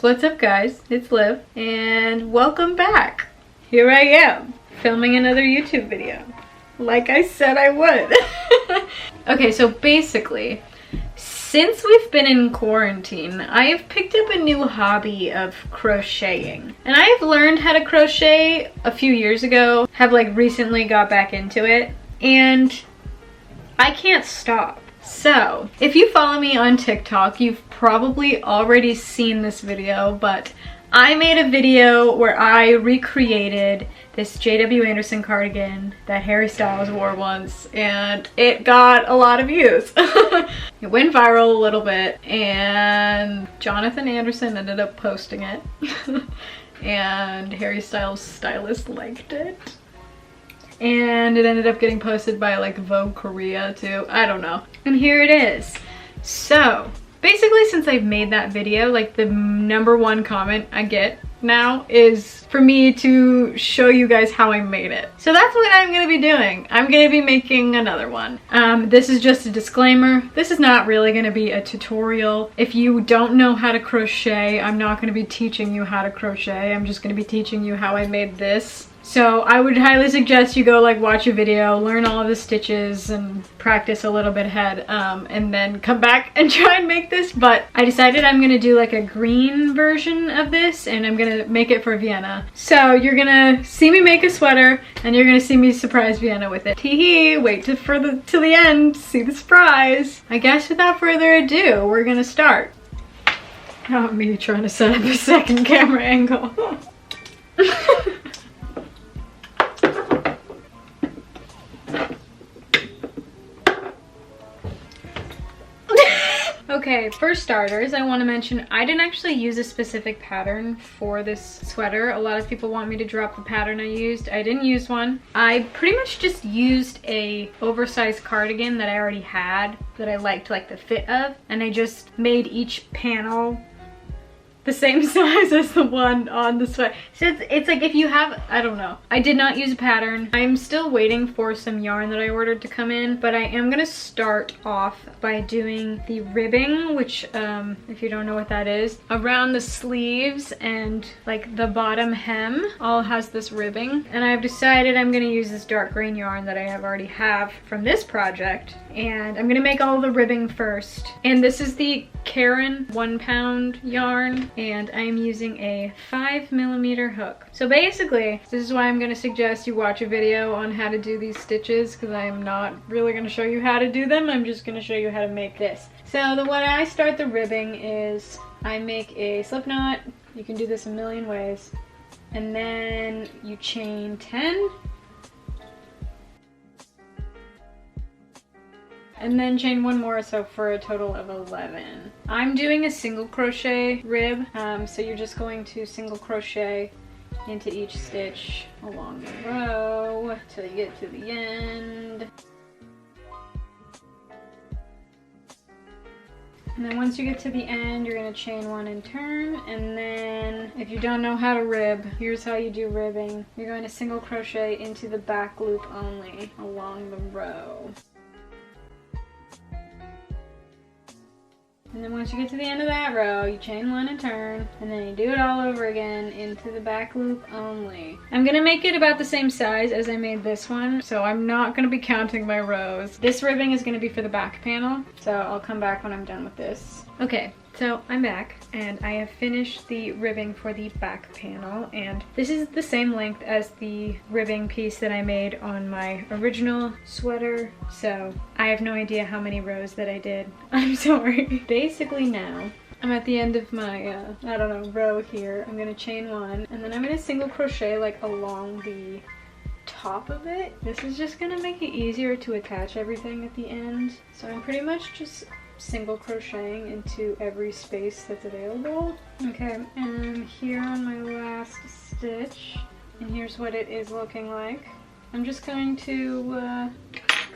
What's up guys, it's Liv and welcome back. Here I am filming another YouTube video like I said I would. Okay, so basically since we've been in quarantine, I have picked up a new hobby of crocheting. And I have learned how to crochet a few years ago, have like recently got back into it, and I can't stop. So, if you follow me on TikTok, you've probably already seen this video, but I made a video where I recreated this J.W. Anderson cardigan that Harry Styles wore once, and it got a lot of views. It went viral a little bit, and Jonathan Anderson ended up posting it, and Harry Styles' stylist liked it. And it ended up getting posted by like Vogue Korea too. I don't know. And here it is. So basically, since I've made that video, like the #1 comment I get now is for me to show you guys how I made it. So that's what I'm gonna be doing. I'm gonna be making another one. This is just a disclaimer. This is not really gonna be a tutorial. If you don't know how to crochet, I'm not gonna be teaching you how to crochet. I'm just gonna be teaching you how I made this. So I would highly suggest you go like watch a video, learn all of the stitches and practice a little bit ahead, and then come back and try and make this. But I decided I'm gonna do like a green version of this, and I'm gonna make it for Vienna. So you're gonna see me make a sweater, and you're gonna see me surprise Vienna with it. Tee-hee, wait till the end, see the surprise. I guess without further ado, we're gonna start. Oh, me trying to set up a second camera angle. Okay, for starters, I want to mention I didn't actually use a specific pattern for this sweater. A lot of people want me to drop the pattern I used. I didn't use one. I pretty much just used a oversized cardigan that I already had that I liked like the fit of, and I just made each panel the same size as the one on the sweater. So it's like if you have, I don't know. I did not use a pattern. I'm still waiting for some yarn that I ordered to come in, but I am gonna start off by doing the ribbing, which if you don't know what that is, around the sleeves and like the bottom hem all has this ribbing. And I've decided I'm gonna use this dark green yarn that I already have from this project, and I'm gonna make all the ribbing first. And this is the Karen 1-pound yarn, and I'm using a 5mm hook. So basically, this is why I'm gonna suggest you watch a video on how to do these stitches, because I am not really gonna show you how to do them. I'm just gonna show you how to make this. So the way I start the ribbing is I make a slip knot. You can do this a million ways. And then you chain 10. And then chain one more, so for a total of 11. I'm doing a single crochet rib, so you're just going to single crochet into each stitch along the row till you get to the end. And then once you get to the end, you're gonna chain 1 and turn. And then if you don't know how to rib, here's how you do ribbing. You're going to single crochet into the back loop only along the row. And then once you get to the end of that row, you chain 1 and turn, and then you do it all over again into the back loop only. I'm gonna make it about the same size as I made this one, so I'm not gonna be counting my rows. This ribbing is gonna be for the back panel, so I'll come back when I'm done with this. Okay, so I'm back, and I have finished the ribbing for the back panel, and this is the same length as the ribbing piece that I made on my original sweater, so I have no idea how many rows that I did. I'm sorry. Basically now, I'm at the end of my, I don't know, row here. I'm gonna chain 1, and then I'm gonna single crochet like along the top of it. This is just gonna make it easier to attach everything at the end. So I'm pretty much just single crocheting into every space that's available. Okay, and here on my last stitch, and here's what it is looking like. I'm just going to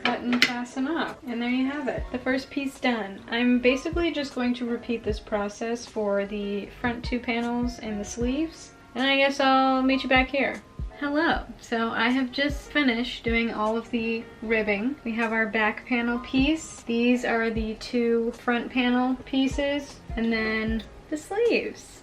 cut and fasten up, and there you have it, the first piece done. I'm basically just going to repeat this process for the front 2 panels and the sleeves, and I guess I'll meet you back here. Hello, so I have just finished doing all of the ribbing. We have our back panel piece. These are the 2 front panel pieces, and then the sleeves.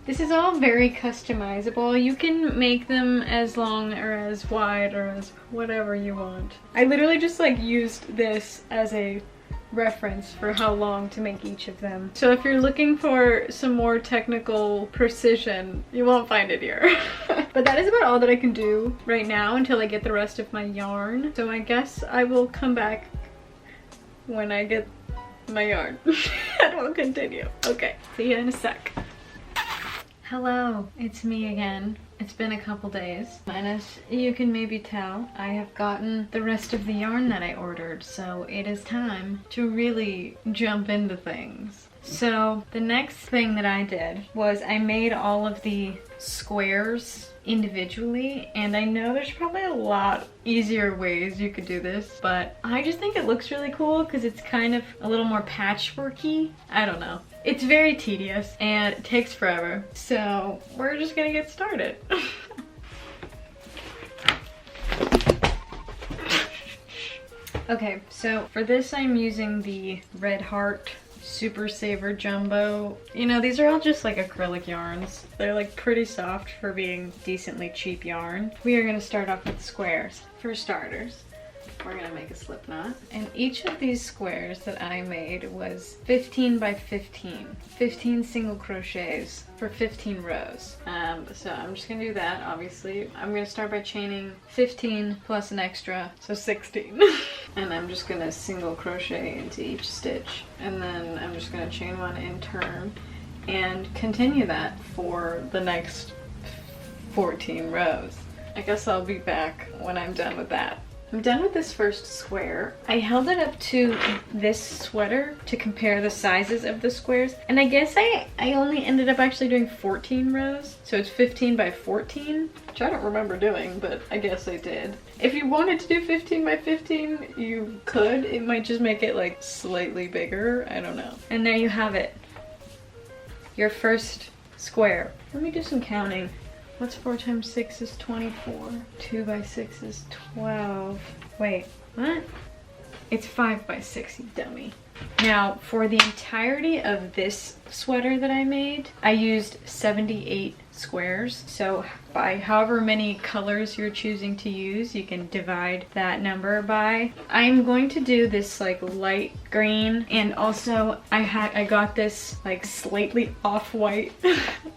This is all very customizable. You can make them as long or as wide or as whatever you want. I literally just like used this as a reference for how long to make each of them. So if you're looking for some more technical precision, you won't find it here. But that is about all that I can do right now until I get the rest of my yarn. So I guess I will come back when I get my yarn and we'll continue. Okay, see you in a sec. Hello, it's me again. It's been a couple days, and as you can maybe tell, I have gotten the rest of the yarn that I ordered, so it is time to really jump into things. So the next thing that I did was I made all of the squares individually, and I know there's probably a lot easier ways you could do this, but I just think it looks really cool because it's kind of a little more patchworky. I don't know. It's very tedious and it takes forever, so we're just gonna get started. Okay, so for this I'm using the Red Heart Super Saver Jumbo. You know, these are all just like acrylic yarns. They're like pretty soft for being decently cheap yarn. We are gonna start off with squares. For starters, we're gonna make a slip knot. And each of these squares that I made was 15 by 15. 15 single crochets for 15 rows. So I'm just gonna do that, obviously. I'm gonna start by chaining 15 plus an extra, so 16. And I'm just gonna single crochet into each stitch. And then I'm just gonna chain one in turn and continue that for the next 14 rows. I guess I'll be back when I'm done with that. I'm done with this first square. I held it up to this sweater to compare the sizes of the squares, and I guess I only ended up actually doing 14 rows, so it's 15 by 14, which I don't remember doing, but I guess I did. If you wanted to do 15 by 15, you could. It might just make it like slightly bigger, I don't know. And there you have it, your first square. Let me do some counting. What's 4 times 6 is 24. 2 by 6 is 12. Wait, what? It's 5 by 6, you dummy. Now, for the entirety of this sweater that I made, I used 78 squares. So by however many colors you're choosing to use, you can divide that number by. I'm going to do this like light green, and also I got this like slightly off-white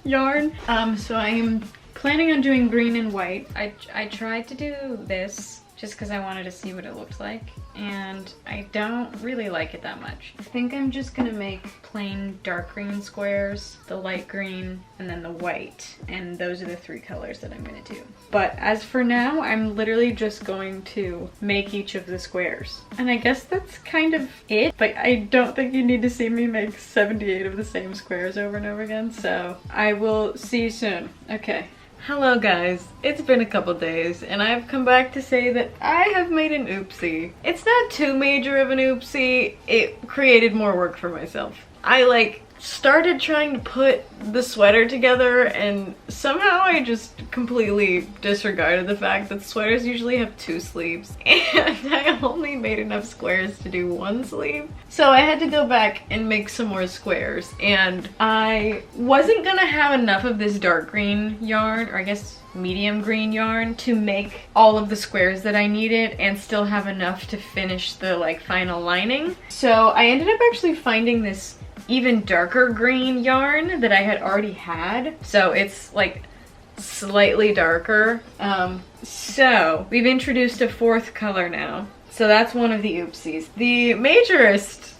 yarn. So I am planning on doing green and white. I tried to do this just because I wanted to see what it looked like, and I don't really like it that much. I think I'm just gonna make plain dark green squares, the light green, and then the white, and those are the 3 colors that I'm gonna do. But as for now, I'm literally just going to make each of the squares. And I guess that's kind of it, but I don't think you need to see me make 78 of the same squares over and over again, so I will see you soon. Okay. Hello guys, it's been a couple days and I've come back to say that I have made an oopsie. It's not too major of an oopsie, it created more work for myself. I started trying to put the sweater together and somehow I just completely disregarded the fact that sweaters usually have 2 sleeves and I only made enough squares to do 1 sleeve. So I had to go back and make some more squares, and I wasn't gonna have enough of this dark green yarn, or I guess medium green yarn, to make all of the squares that I needed and still have enough to finish the final lining. So I ended up actually finding this even darker green yarn that I had already had. So it's like slightly darker. So we've introduced a 4th color now. So that's one of the oopsies. The majorest,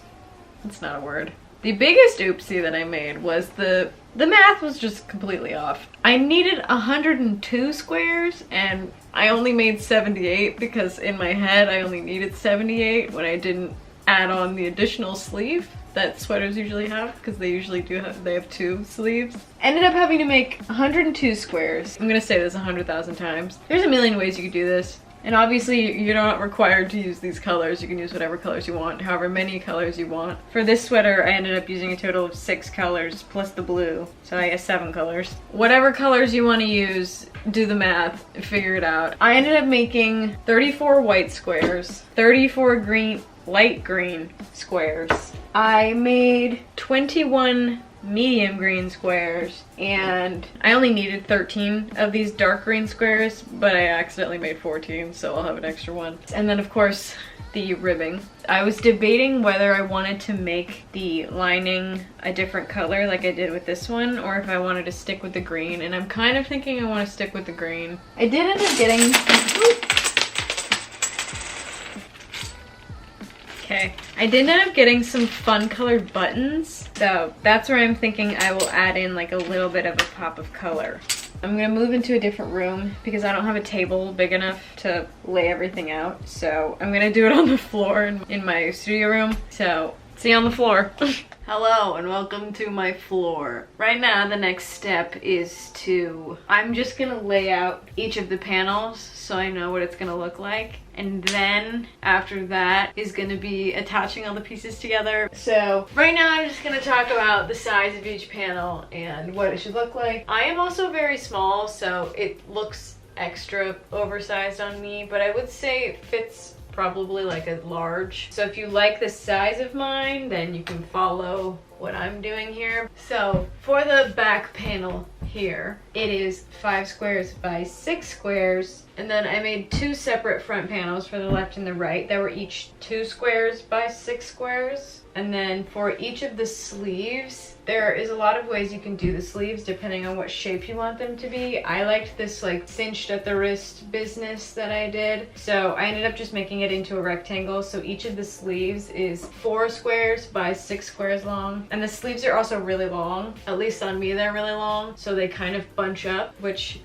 it's not a word. The biggest oopsie that I made was the math was just completely off. I needed 102 squares and I only made 78 because in my head I only needed 78 when I didn't add on the additional sleeve that sweaters usually have, because they usually they have 2 sleeves. Ended up having to make 102 squares. I'm gonna say this 100,000 times. There's a million ways you could do this. And obviously you're not required to use these colors. You can use whatever colors you want, however many colors you want. For this sweater, I ended up using a total of 6 colors plus the blue. So I guess 7 colors. Whatever colors you want to use, do the math, figure it out. I ended up making 34 white squares, 34 light green squares. I made 21 medium green squares, and I only needed 13 of these dark green squares, but I accidentally made 14, so I'll have an extra one. And then of course the ribbing. I was debating whether I wanted to make the lining a different color like I did with this one, or if I wanted to stick with the green, and I'm kind of thinking I want to stick with the green. I did end up getting... Okay, I did end up getting some fun colored buttons, so that's where I'm thinking I will add in like a little bit of a pop of color. I'm gonna move into a different room because I don't have a table big enough to lay everything out. So I'm gonna do it on the floor in my studio room. So see you on the floor. Hello and welcome to my floor. Right now the next step is I'm just gonna lay out each of the panels so I know what it's gonna look like. And then after that is gonna be attaching all the pieces together. So right now I'm just gonna talk about the size of each panel and what it should look like. I am also very small, so it looks extra oversized on me, but I would say it fits probably like a large. So if you like the size of mine, then you can follow what I'm doing here. So for the back panel here, it is 5 squares by 6 squares. And then I made 2 separate front panels for the left and the right that were each 2 squares by 6 squares. And then for each of the sleeves, there is a lot of ways you can do the sleeves depending on what shape you want them to be. I liked this like cinched at the wrist business that I did. So I ended up just making it into a rectangle. So each of the sleeves is 4 squares by 6 squares long. And the sleeves are also really long. At least on me, they're really long. So they kind of bunch up, which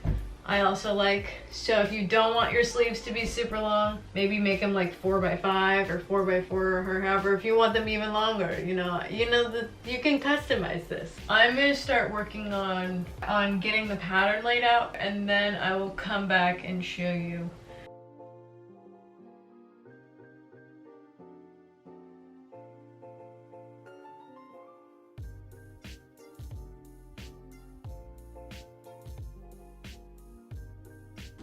I also like. So if you don't want your sleeves to be super long, maybe make them like 4 by 5 or 4 by 4 or however. If you want them even longer, you know that you can customize this. I'm gonna start working on getting the pattern laid out, and then I will come back and show you.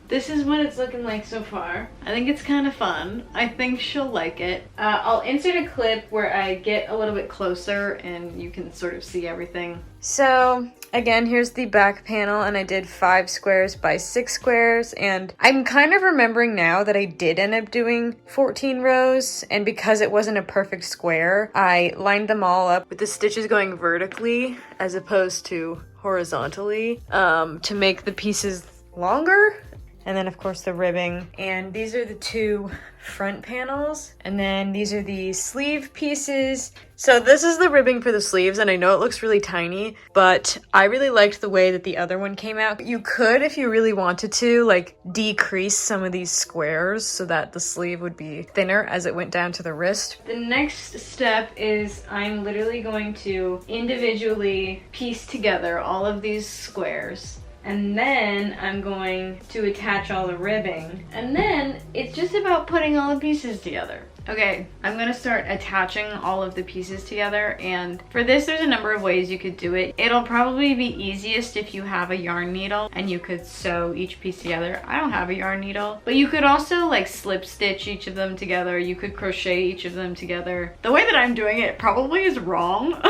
This is what it's looking like so far. I think it's kind of fun. I think she'll like it. I'll insert a clip where I get a little bit closer and you can sort of see everything. So again, here's the back panel, and I did 5 squares by 6 squares, and I'm kind of remembering now that I did end up doing 14 rows, and because it wasn't a perfect square, I lined them all up with the stitches going vertically as opposed to horizontally to make the pieces longer. And then of course the ribbing. And these are the 2 front panels. And then these are the sleeve pieces. So this is the ribbing for the sleeves, and I know it looks really tiny, but I really liked the way that the other one came out. You could, if you really wanted to, like decrease some of these squares so that the sleeve would be thinner as it went down to the wrist. The next step is I'm literally going to individually piece together all of these squares. And then I'm going to attach all the ribbing. And then it's just about putting all the pieces together. Okay, I'm gonna start attaching all of the pieces together, and for this there's a number of ways you could do it. It'll probably be easiest if you have a yarn needle and you could sew each piece together. I don't have a yarn needle, but you could also like slip stitch each of them together. You could crochet each of them together. The way that I'm doing it probably is wrong,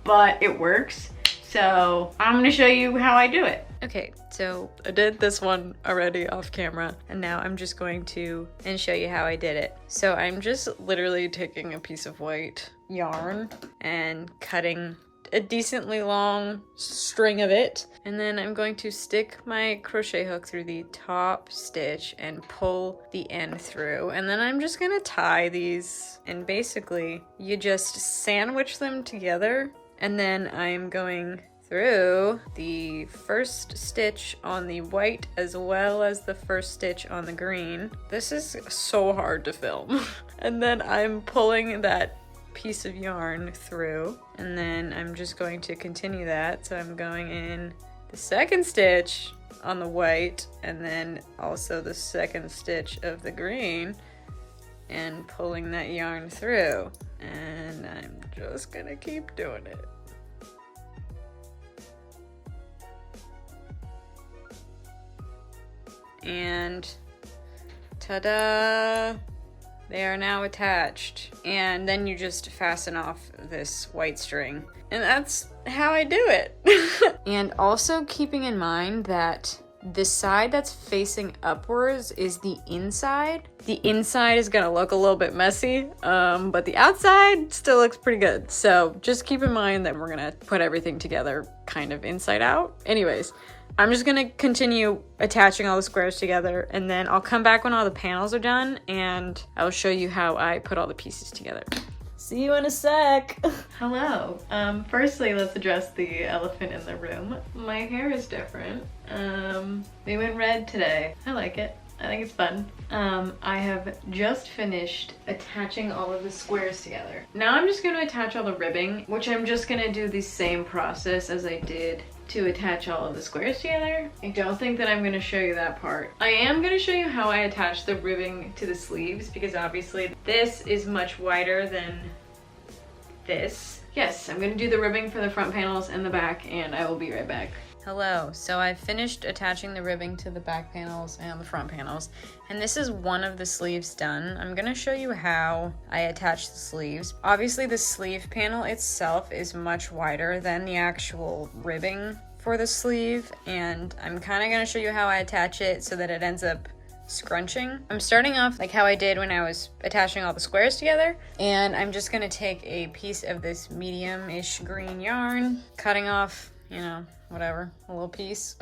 but it works. So I'm gonna show you how I do it. Okay, so I did this one already off camera, and now I'm just going to show you how I did it. So I'm just literally taking a piece of white yarn and cutting a decently long string of it, and then I'm going to stick my crochet hook through the top stitch and pull the end through, and then I'm just gonna tie these, and basically you just sandwich them together, and then I'm going through the first stitch on the white as well as the first stitch on the green. This is so hard to film. And then I'm pulling that piece of yarn through, and then I'm just going to continue that. So I'm going in the second stitch on the white, and then also the second stitch of the green, and pulling that yarn through. And I'm just gonna keep doing it. And ta-da! They are now attached. And then you just fasten off this white string. And that's how I do it. And also keeping in mind that the side that's facing upwards is the inside. The inside is gonna look a little bit messy, but the outside still looks pretty good. So just keep in mind that we're gonna put everything together kind of inside out. Anyways, I'm just gonna continue attaching all the squares together, and then I'll come back when all the panels are done and I'll show you how I put all the pieces together. See you in a sec. Hello. Firstly, let's address the elephant in the room. My hair is different. We went red today. I like it. I think it's fun. I have just finished attaching all of the squares together. Now I'm just going to attach all the ribbing, which I'm just going to do the same process as I did to attach all of the squares together. I don't think that I'm going to show you that part. I am going to show you how I attach the ribbing to the sleeves, because obviously this is much wider than this. Yes, I'm going to do the ribbing for the front panels and the back, and I will be right back. Hello, so I've finished attaching the ribbing to the back panels and the front panels, and this is one of the sleeves done. I'm going to show you how I attach the sleeves. Obviously the sleeve panel itself is much wider than the actual ribbing for the sleeve, and I'm kind of going to show you how I attach it so that it ends up scrunching. I'm starting off like how I did when I was attaching all the squares together, and I'm just going to take a piece of this medium-ish green yarn, cutting off, you know, whatever, a little piece.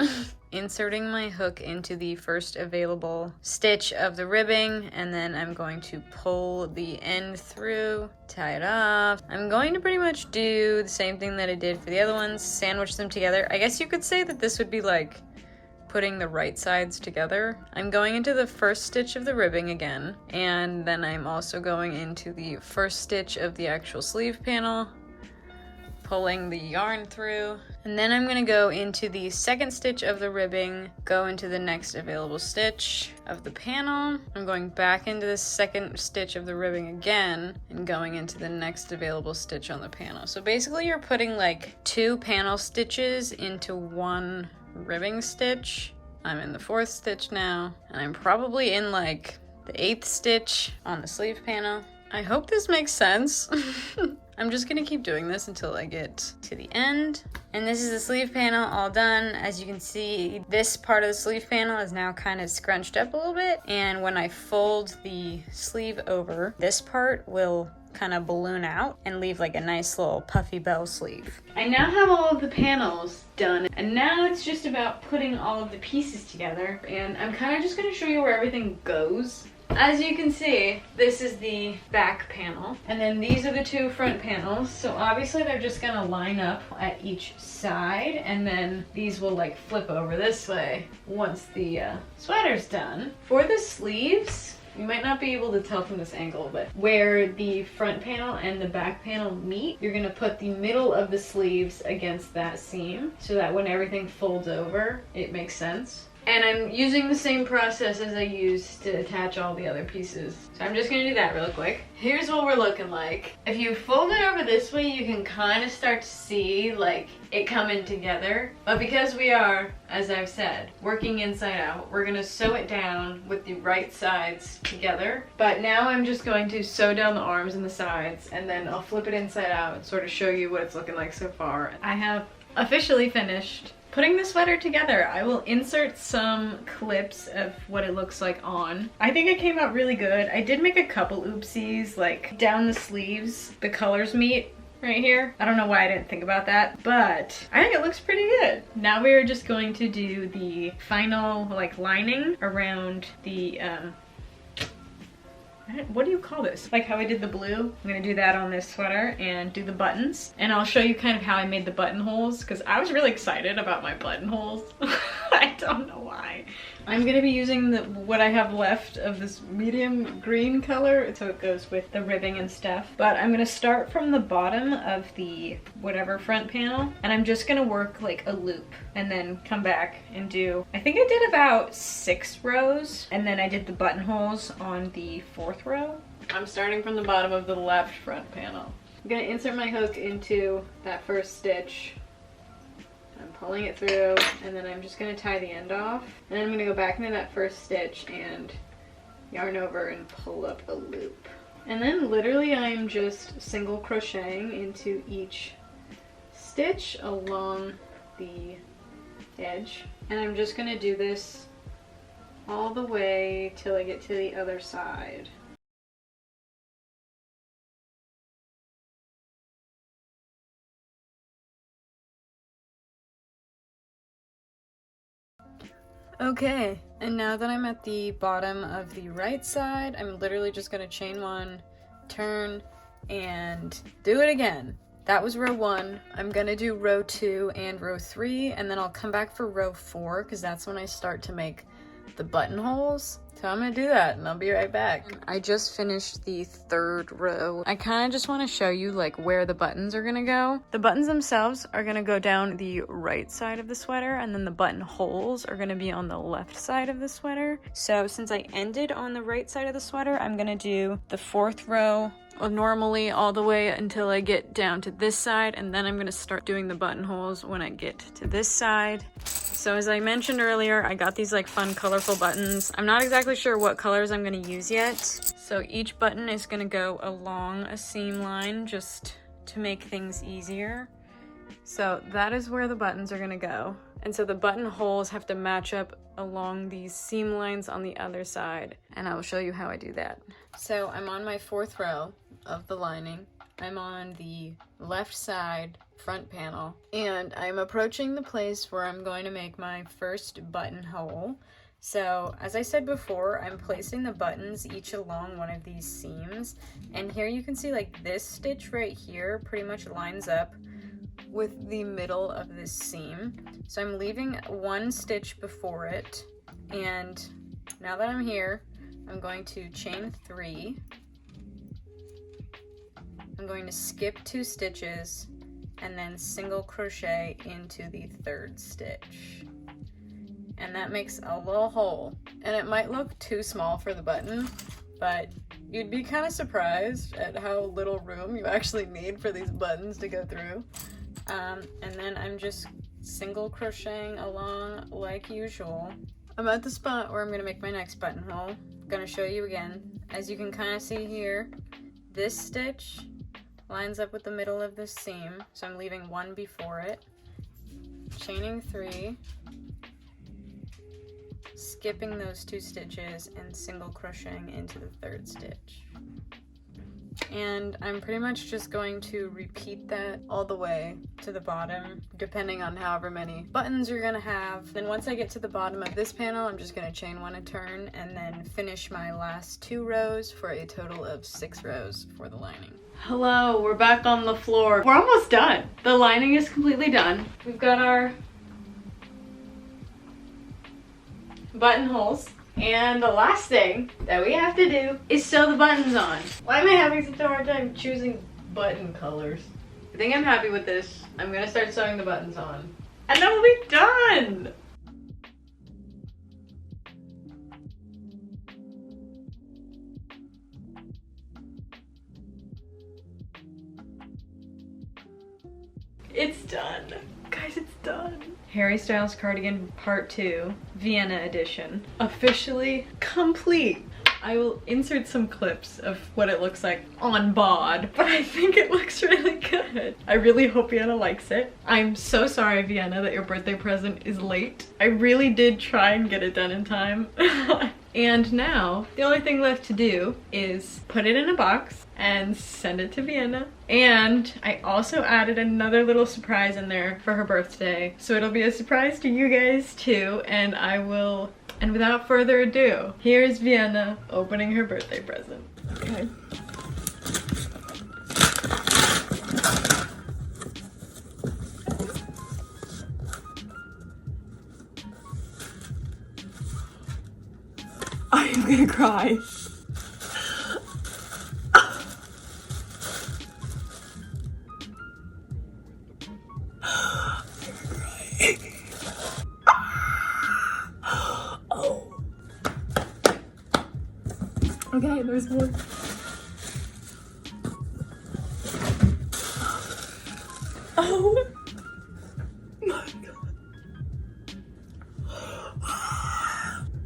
Inserting my hook into the first available stitch of the ribbing, and then I'm going to pull the end through, tie it off. I'm going to pretty much do the same thing that I did for the other ones, sandwich them together. I guess you could say that this would be like putting the right sides together. I'm going into the first stitch of the ribbing again, and then I'm also going into the first stitch of the actual sleeve panel, pulling the yarn through, and then I'm gonna go into the second stitch of the ribbing, go into the next available stitch of the panel. I'm going back into the second stitch of the ribbing again and going into the next available stitch on the panel. So basically you're putting like 2 panel stitches into one ribbing stitch. I'm in the 4th stitch now, and I'm probably in like the 8th stitch on the sleeve panel. I hope this makes sense. I'm just gonna keep doing this until I get to the end. And this is the sleeve panel all done. As you can see, this part of the sleeve panel is now kind of scrunched up a little bit. And when I fold the sleeve over, this part will kind of balloon out and leave like a nice little puffy bell sleeve. I now have all of the panels done, and now it's just about putting all of the pieces together. And I'm kind of just gonna show you where everything goes. As you can see, this is the back panel, and then these are the 2 front panels. So obviously they're just gonna line up at each side, and then these will like flip over this way once the sweater's done. For the sleeves, you might not be able to tell from this angle, but where the front panel and the back panel meet, you're gonna put the middle of the sleeves against that seam so that when everything folds over, it makes sense. And I'm using the same process as I used to attach all the other pieces. So I'm just gonna do that real quick. Here's what we're looking like. If you fold it over this way, you can kind of start to see like it coming together. But because we are, as I've said, working inside out, we're gonna sew it down with the right sides together. But now I'm just going to sew down the arms and the sides, and then I'll flip it inside out and sort of show you what it's looking like so far. I have officially finished putting the sweater together. I will insert some clips of what it looks like on. I think it came out really good. I did make a couple oopsies, like down the sleeves, the colors meet right here. I don't know why I didn't think about that, but I think it looks pretty good. Now we're just going to do the final like lining around the, what do you call this? Like how I did the blue. I'm gonna do that on this sweater and do the buttons. And I'll show you kind of how I made the buttonholes, because I was really excited about my buttonholes. I don't know why. I'm gonna be using what I have left of this medium green color, so it goes with the ribbing and stuff. But I'm gonna start from the bottom of the whatever front panel, and I'm just gonna work like a loop and then come back and do, I think I did about 6 rows, and then I did the buttonholes on the 4th row. I'm starting from the bottom of the left front panel. I'm gonna insert my hook into that first stitch. I'm pulling it through, and then I'm just going to tie the end off, and then I'm going to go back into that first stitch and yarn over and pull up a loop. And then literally I'm just single crocheting into each stitch along the edge, and I'm just gonna do this all the way till I get to the other side. Okay, and now that I'm at the bottom of the right side, I'm literally just gonna chain one, turn, and do it again. That was row 1. I'm gonna do row 2 and row 3, and then I'll come back for row 4 because that's when I start to make the buttonholes. So I'm gonna do that and I'll be right back. I just finished the 3rd row. I kind of just want to show you like where the buttons are gonna go. The buttons themselves are gonna go down the right side of the sweater, and then the buttonholes are gonna be on the left side of the sweater. So since I ended on the right side of the sweater, I'm gonna do the 4th row normally all the way until I get down to this side, and then I'm gonna start doing the buttonholes when I get to this side. So as I mentioned earlier, I got these like fun colorful buttons. I'm not exactly sure what colors I'm gonna use yet. So each button is gonna go along a seam line just to make things easier. So that is where the buttons are gonna go. And so the buttonholes have to match up along these seam lines on the other side. And I will show you how I do that. So I'm on my 4th row of the lining. I'm on the left side front panel, and I'm approaching the place where I'm going to make my first buttonhole. So as I said before, I'm placing the buttons each along one of these seams, and here you can see like this stitch right here pretty much lines up with the middle of this seam. So I'm leaving one stitch before it, and now that I'm here, I'm going to chain 3. I'm going to skip 2 stitches and then single crochet into the 3rd stitch. And that makes a little hole. And it might look too small for the button, but you'd be kind of surprised at how little room you actually need for these buttons to go through. And then I'm just single crocheting along like usual. I'm at the spot where I'm gonna make my next buttonhole. I'm gonna show you again. As you can kind of see here, this stitch lines up with the middle of this seam, so I'm leaving one before it, chaining 3, skipping those 2 stitches, and single crocheting into the 3rd stitch. And I'm pretty much just going to repeat that all the way to the bottom, depending on however many buttons you're gonna have. Then once I get to the bottom of this panel, I'm just gonna chain 1 and turn, and then finish my last 2 rows for a total of 6 rows for the lining. Hello, we're back on the floor. We're almost done. The lining is completely done. We've got our buttonholes. And the last thing that we have to do is sew the buttons on. Why am I having such a hard time choosing button colors? I think I'm happy with this. I'm gonna start sewing the buttons on. And then we'll be done! It's done. Guys, it's done. Harry Styles cardigan part 2, Vienna edition, officially complete. I will insert some clips of what it looks like on bod, but I think it looks really good. I really hope Vienna likes it. I'm so sorry, Vienna, that your birthday present is late. I really did try and get it done in time. And now, the only thing left to do is put it in a box and send it to Vienna. And I also added another little surprise in there for her birthday. So it'll be a surprise to you guys too, and and without further ado, here's Vienna opening her birthday present. Okay. I'm gonna cry. Okay, there's more. Oh my god.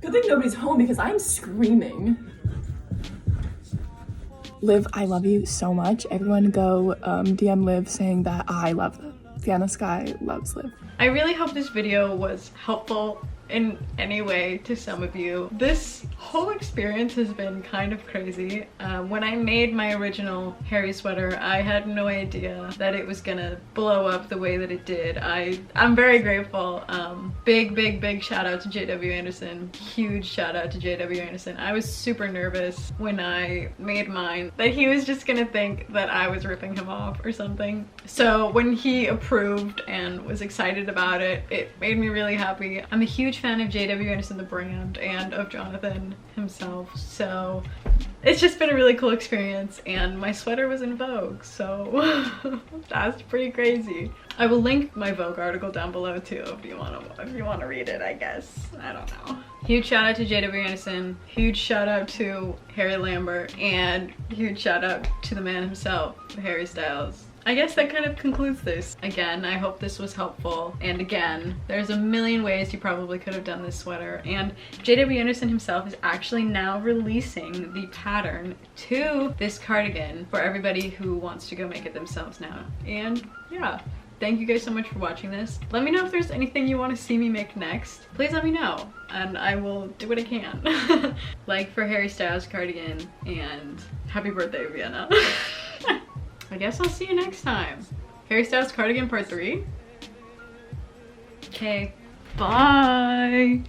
Good thing nobody's home because I'm screaming. Liv, I love you so much. Everyone go DM Liv saying that I love Piano Sky loves Liv. I really hope this video was helpful in any way to some of you. This whole experience has been kind of crazy. When I made my original Harry sweater, I had no idea that it was gonna blow up the way that it did. I'm very grateful. Big shout out to JW Anderson. Huge shout out to JW Anderson. I was super nervous when I made mine that he was just gonna think that I was ripping him off or something. So when he approved and was excited about it, it made me really happy. I'm a huge fan of JW Anderson the brand and of Jonathan himself, so it's just been a really cool experience, and my sweater was in Vogue, so that's pretty crazy. I will link my Vogue article down below too if you want to read it, I guess. I don't know. Huge shout out to JW Anderson, huge shout out to Harry Lambert, and huge shout out to the man himself, Harry Styles. I guess that kind of concludes this. Again, I hope this was helpful. And again, there's a million ways you probably could have done this sweater. And JW Anderson himself is actually now releasing the pattern to this cardigan for everybody who wants to go make it themselves now. And yeah, thank you guys so much for watching this. Let me know if there's anything you want to see me make next. Please let me know, and I will do what I can. Like for Harry Styles cardigan, and happy birthday, Vienna. I guess I'll see you next time. Harry Styles cardigan part 3. Okay, bye.